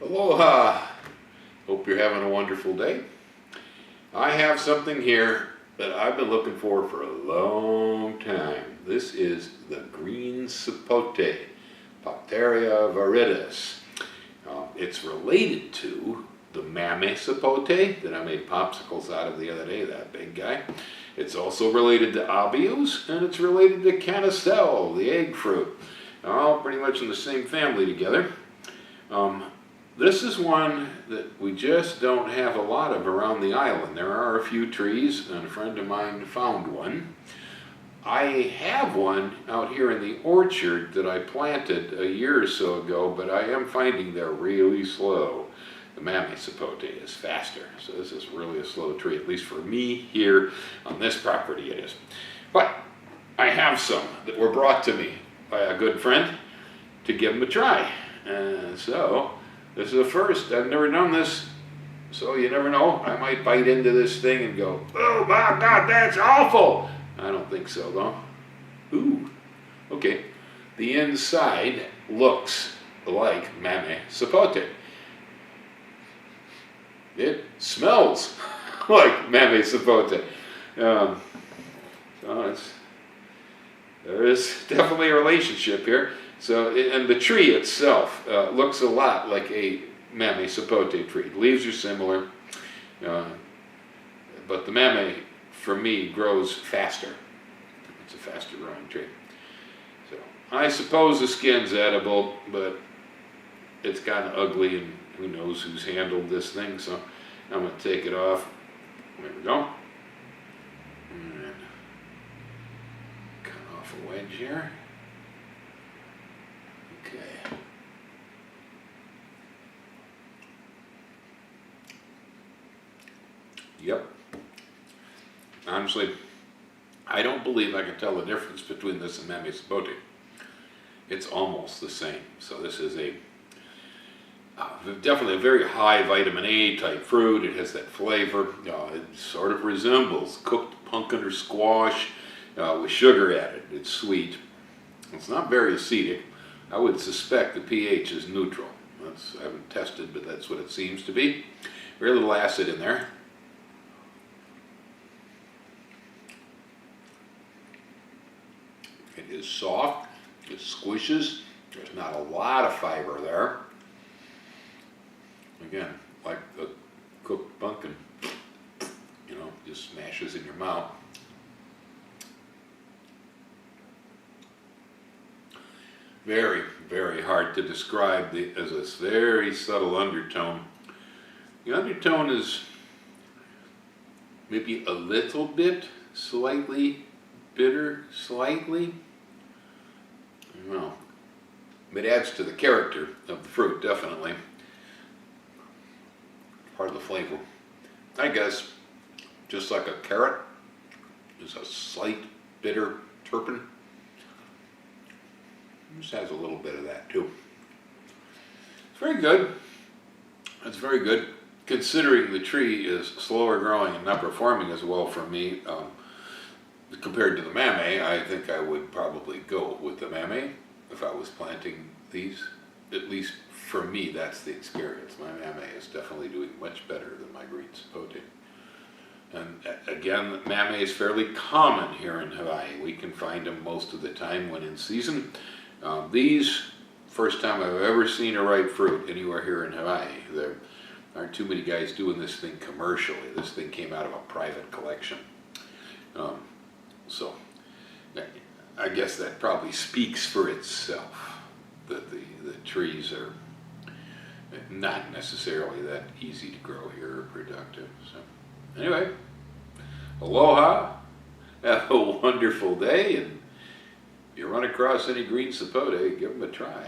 Aloha! Hope you're having a wonderful day. I have something here that I've been looking for a long time. This is the green sapote, Popteria viridis. It's related to the mame sapote that I made popsicles out of the other day, that big guy. It's also related to abios, and it's related to canistel, the egg fruit. All pretty much in the same family together. This is one that we just don't have a lot of around the island. There are a few trees, and a friend of mine found one. I have one out here in the orchard that I planted a year or so ago, but I am finding they're really slow. The mame sapote is faster, so this is really a slow tree, at least for me here on this property it is. But I have some that were brought to me by a good friend to give them a try. So this is the first. I've never done this, so you never know. I might bite into this thing and go, oh my God, that's awful. I don't think so though. Ooh, okay. The inside looks like mame sapote. It smells like mame sapote. So there is definitely a relationship here. So, and the tree itself looks a lot like a mame sapote tree. The leaves are similar, but the mame, for me, grows faster. It's a faster growing tree. So, I suppose the skin's edible, but it's kind of ugly, and who knows who's handled this thing. So, I'm going to take it off. There we go. And cut off a wedge here. Okay. Yep. Honestly, I don't believe I can tell the difference between this and mame sapote. It's almost the same. So this is a definitely a very high vitamin A type fruit. It has that flavor. It sort of resembles cooked pumpkin or squash with sugar added. It's sweet. It's not very acidic. I would suspect the pH is neutral. I haven't tested, but that's what it seems to be. Very little acid in there. It is soft. It squishes. There's not a lot of fiber there. Again, like the cooked pumpkin, just smashes in your mouth. Very, very hard to describe as this very subtle undertone. The undertone is maybe a little bit slightly bitter, slightly. I don't know. It adds to the character of the fruit, definitely. Part of the flavor. I guess, just like a carrot, there's a slight bitter terpene. This has a little bit of that too. It's very good. It's very good. Considering the tree is slower growing and not performing as well for me compared to the mame, I think I would probably go with the mame if I was planting these. At least for me, that's the experience. My mame is definitely doing much better than my green sapote. And again, mame is fairly common here in Hawaii. We can find them most of the time when in season. These, first time I've ever seen a ripe fruit anywhere here in Hawaii. There aren't too many guys doing this thing commercially. This thing came out of a private collection. So I guess that probably speaks for itself, that the trees are not necessarily that easy to grow here or productive. So anyway, aloha, have a wonderful day, and if you run across any green sapote, give them a try.